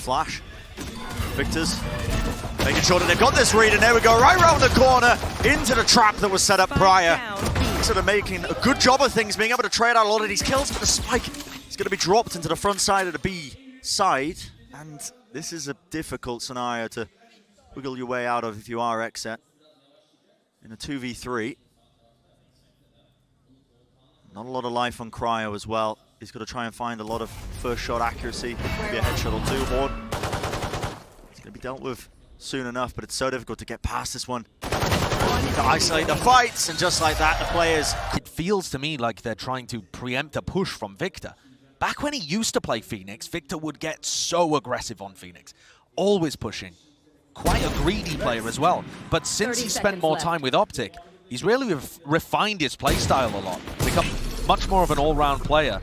flash. Victor's making sure that they've got this read, and there we go, right around the corner, into the trap that was set up prior. Sort of making a good job of things, being able to trade out a lot of these kills, but the spike is going to be dropped into the front side of the B side, and this is a difficult scenario to wiggle your way out of if you are XSET. In a 2v3. Not a lot of life on Cryo as well. He's got to try and find a lot of first shot accuracy. Maybe a headshot or two. Horde. It's going to be dealt with soon enough, but it's so difficult to get past this one. To isolate the fights, and just like that, the players... It feels to me like they're trying to preempt a push from Victor. Back when he used to play Phoenix, Victor would get so aggressive on Phoenix. Always pushing. Quite a greedy player as well. But since he spent more time with OpTic, he's really refined his playstyle a lot. Become much more of an all-round player.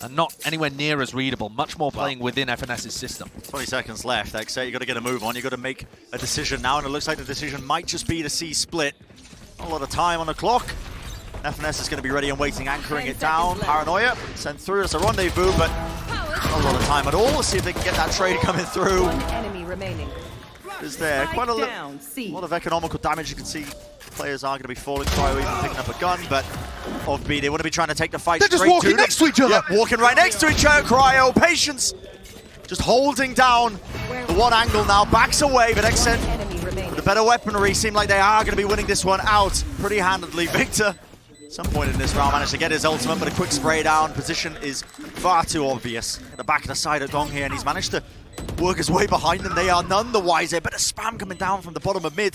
And not anywhere near as readable, much more playing within FNS's system. 20 seconds left, XSET, you've got to get a move on, you've got to make a decision now, and it looks like the decision might just be the C split. Not a lot of time on the clock. FNS is going to be ready and waiting, anchoring it down. Paranoia, sent through as a rendezvous, but not a lot of time at all. Let's see if they can get that trade coming through. One enemy remaining. Is there quite a lot of economical damage. You can see players are going to be falling. Cryo even picking up a gun, but of B, they want to be trying to take the fight They're straight just walking to next to each other. Yep, walking right next to each other. Cryo, patience, just holding down the one angle now. Backs away, but XSET with the better weaponry seem like they are going to be winning this one out pretty handedly. Victor, at some point in this round, managed to get his ultimate, but a quick spray down. Position is far too obvious. At the back of the side of Dong here, and he's managed to work his way behind them. They are none the wiser, but a spam coming down from the bottom of mid.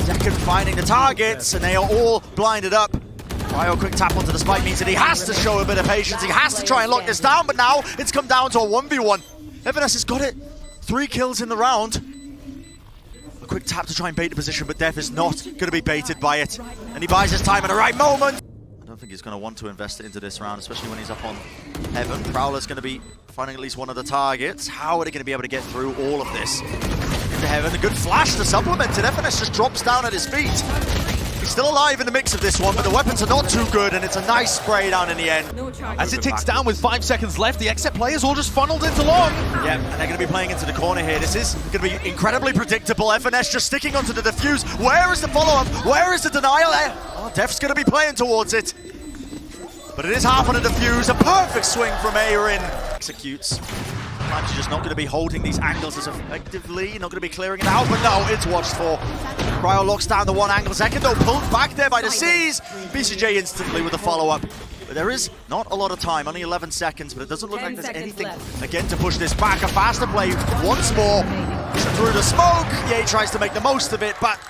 Zekken finding the targets, and they are all blinded up. Cryo quick tap onto the spike means that he has to show a bit of patience. He has to try and lock this down, but now it's come down to a 1v1. FNS has got it. 3 kills in the round. A quick tap to try and bait the position, but dephh is not going to be baited by it. And he buys his time at the right moment. I don't think he's going to want to invest it into this round, especially when he's up on Heaven. Prowler's going to be finding at least one of the targets. How are they going to be able to get through all of this? Into Heaven, a good flash to supplement it. FNS just drops down at his feet. He's still alive in the mix of this one, but the weapons are not too good, and it's a nice spray down in the end. As it ticks down with 5 seconds left, the XSET players all just funneled into long. Yeah, and they're going to be playing into the corner here. This is going to be incredibly predictable. FNS just sticking onto the defuse. Where is the follow-up? Where is the denial there? Oh, deph's going to be playing towards it. But it is half on a defuse. A perfect swing from AYRIN. Executes. Sometimes you're just not going to be holding these angles as effectively. You're not going to be clearing it out, but no, it's watched for. Cryo locks down the one angle. Zekken though pulled back there by the C's. BCJ instantly with a follow-up. But there is not a lot of time, only 11 seconds, but it doesn't look like there's anything again to push this back. A faster play once more. Through the smoke. Yeah, he tries to make the most of it, but...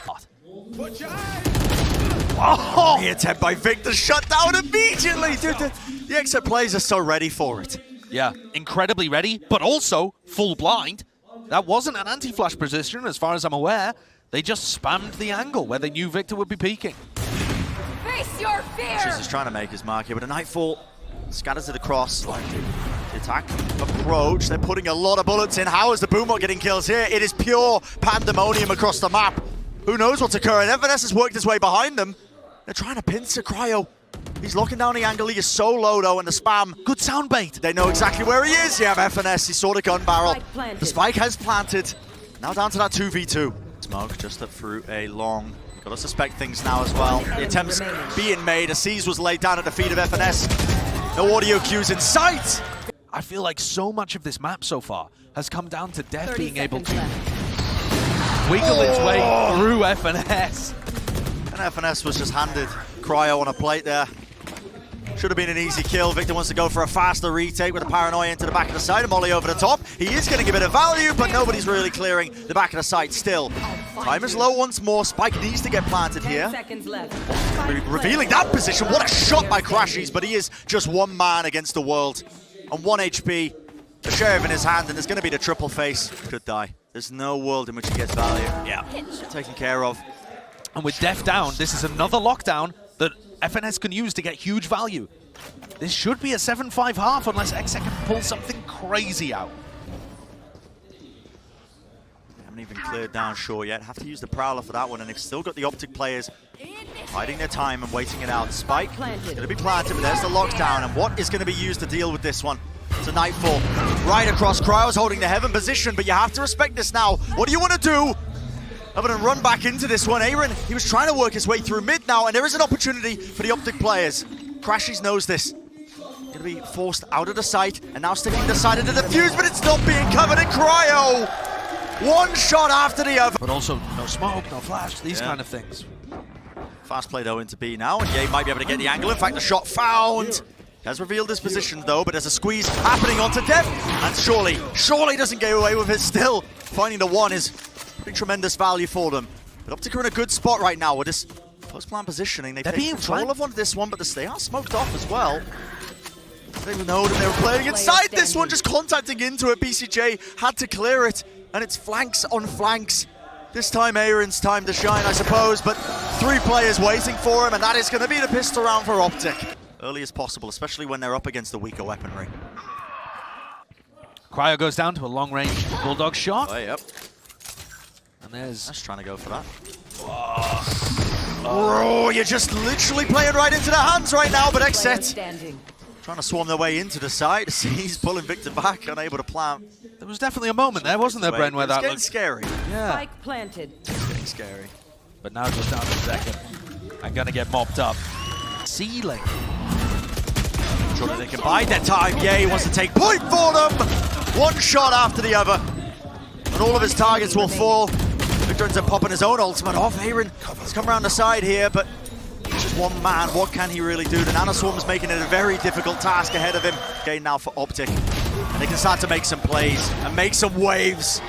Oh, the attempt by Victor shut down immediately. Dude, the XSET players are so ready for it. Yeah, incredibly ready, but also full blind. That wasn't an anti-flash position as far as I'm aware. They just spammed the angle where they knew Victor would be peeking. Face your fear! Just trying to make his mark here, but a Nightfall scatters it across. The attack approach, they're putting a lot of bullets in. How is the Boomot getting kills here? It is pure pandemonium across the map. Who knows what's occurring? FNS has worked his way behind them. They're trying to pincer Cryo. He's locking down the angle. He is so low though, and the spam. Good sound bait. They know exactly where he is. You have FNS. He saw the gun barrel. The spike has planted. Now down to that 2v2. Smoke just up through a long. Got to suspect things now as well. The attempts being made. A seize was laid down at the feet of FNS. No audio cues in sight. I feel like so much of this map so far has come down to dephh being able to wiggle its way through FNS. And FNS was just handed Cryo on a plate there. Should have been an easy kill. Victor wants to go for a faster retake with a Paranoia into the back of the site. A molly over the top. He is getting a bit of value, but nobody's really clearing the back of the site still. Time is low once more. Spike needs to get planted here. Revealing that position. What a shot by crashies, but he is just one man against the world. On 1 HP, the sheriff in his hand, and there's going to be the triple face. Could die. There's no world in which he gets value. Yeah, taken care of. And with dephh down, this is another lockdown that FNS can use to get huge value. This should be a 7-5 half unless XSET can pull something crazy out. They haven't even cleared down shore yet. Have to use the Prowler for that one, and they've still got the OpTic players hiding their time and waiting it out. Spike is going to be planted, but there's the lockdown, and what is going to be used to deal with this one? to Nightfall. Right across, Cryo's holding the heaven position, but you have to respect this now. What do you want to do? Other than run back into this one, AYRIN, he was trying to work his way through mid now, and there is an opportunity for the OpTic players. crashies knows this. Gonna be forced out of the site, and now sticking the side of the defuse, but it's not being covered in Cryo! One shot after the other. But also, no smoke, no flash, these kind of things. Fast play though into B now, and Ye might be able to get the angle. In fact, the shot found. He has revealed his position though, but there's a squeeze happening onto dephh, and surely doesn't get away with it still. Finding the one is pretty tremendous value for them. But OpTic are in a good spot right now with this post-plan positioning. They're taking control of this one, but they are smoked off as well. They know that they were playing inside this one, just contacting into it. BCJ had to clear it, and it's flanks on flanks. This time AYRIN's time to shine, I suppose, but 3 players waiting for him, and that is going to be the pistol round for OpTic. Early as possible, especially when they're up against the weaker weaponry. Cryo goes down to a long-range Bulldog shot. Oh, yep. And there's... That's trying to go for that. Oh, you're just literally playing right into their hands right now, but XSET trying to swarm their way into the side. He's pulling Victor back, unable to plant. There was definitely a moment there, wasn't there, Bren, where that looked looked scary. Yeah. Spike planted. It's getting scary. But now just down to zekken. I'm gonna get mopped up. Ceiling. Surely they can bide their time. Yeah, he wants to take point for them. One shot after the other, and all of his targets will fall. Victor ends up popping his own ultimate off. AYRIN has come around the side here, but it's just one man. What can he really do? The Nanoswarm's making it a very difficult task ahead of him. Again now for OpTic. They can start to make some plays and make some waves.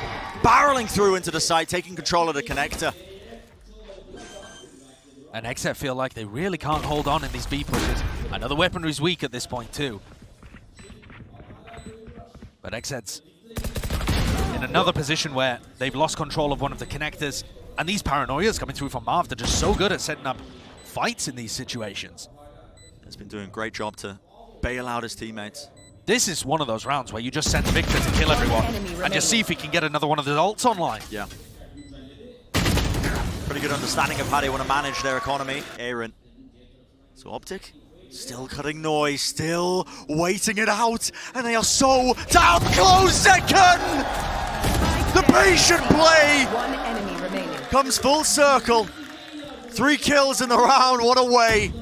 Barreling through into the site, taking control of the connector. And XSET feel like they really can't hold on in these B pushes. Another weaponry's weak at this point too. But XSET's in another position where they've lost control of one of the connectors, and these paranoias coming through from Marved are just so good at setting up fights in these situations. He's been doing a great job to bail out his teammates. This is one of those rounds where you just send Victor to kill everyone and just see if he can get another one of the ults online. Yeah. Pretty good understanding of how they want to manage their economy. AYRIN. So OpTic still cutting noise, still waiting it out, and they are so down close. zekken! The patient play One enemy remaining. comes full circle. 3 kills in the round, what a way.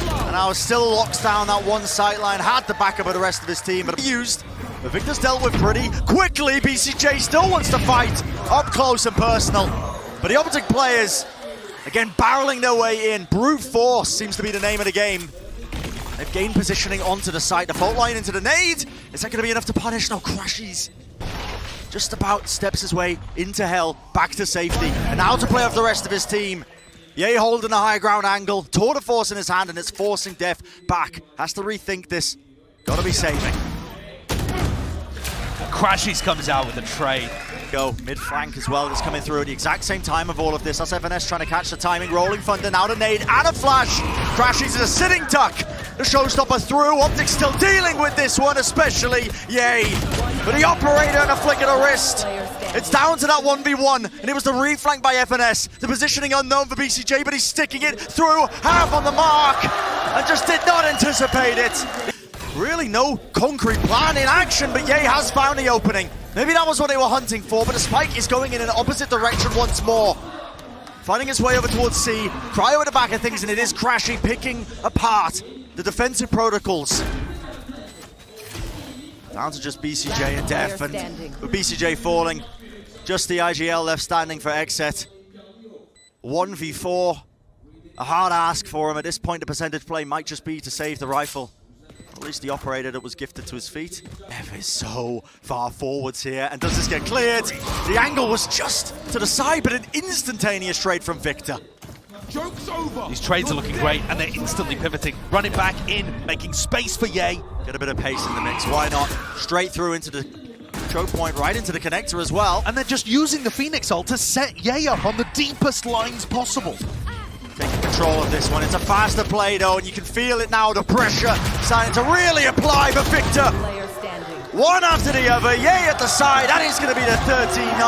And now still locks down that one sightline, had the backup of the rest of his team, but used. But Victor's dealt with pretty quickly. BCJ still wants to fight up close and personal. But the OpTic players, again, barreling their way in. Brute force seems to be the name of the game. They've gained positioning onto the site. The fault line into the nade. Is that going to be enough to punish? No, crashies. Just about steps his way into hell, back to safety. And now to play off the rest of his team. Ye holding a high ground angle. Tour de force in his hand, and it's forcing dephh back. Has to rethink this. Got to be saving. crashies comes out with a trade. Go mid flank as well. That's coming through at the exact same time of all of this. That's FNS trying to catch the timing. Rolling Thunder, now to nade and a flash. crashies is a sitting duck. The showstopper through. OpTic still dealing with this one, especially Ye. But the operator and a flick of the wrist. It's down to that 1v1, and it was the reflank by FNS. The positioning unknown for BCJ, but he's sticking it through, half on the mark, and just did not anticipate it. Really no concrete plan in action, but Ye has found the opening. Maybe that was what they were hunting for, but the spike is going in an opposite direction once more. Finding his way over towards C. Cryo at the back of things, and it is crashy, picking apart the defensive protocols. Down to just BCJ and dephh, and with BCJ falling, just the IGL left standing for XSET. 1v4, a hard ask for him. At this point, the percentage play might just be to save the rifle. At least the operator that was gifted to his feet. dephh is so far forwards here, and does this get cleared? The angle was just to the side, but an instantaneous trade from Victor. Joke's over. These trades are looking great, and they're instantly pivoting, running back in, making space for Ye. Get a bit of pace in the mix, why not? Straight through into the choke point, right into the connector as well. And they're just using the Phoenix ult to set Ye up on the deepest lines possible. Taking control of this one. It's a faster play though, and you can feel it now, the pressure starting to really apply for Victor. Player standing. One after the other, Ye at the side, that is going to be the 13-9.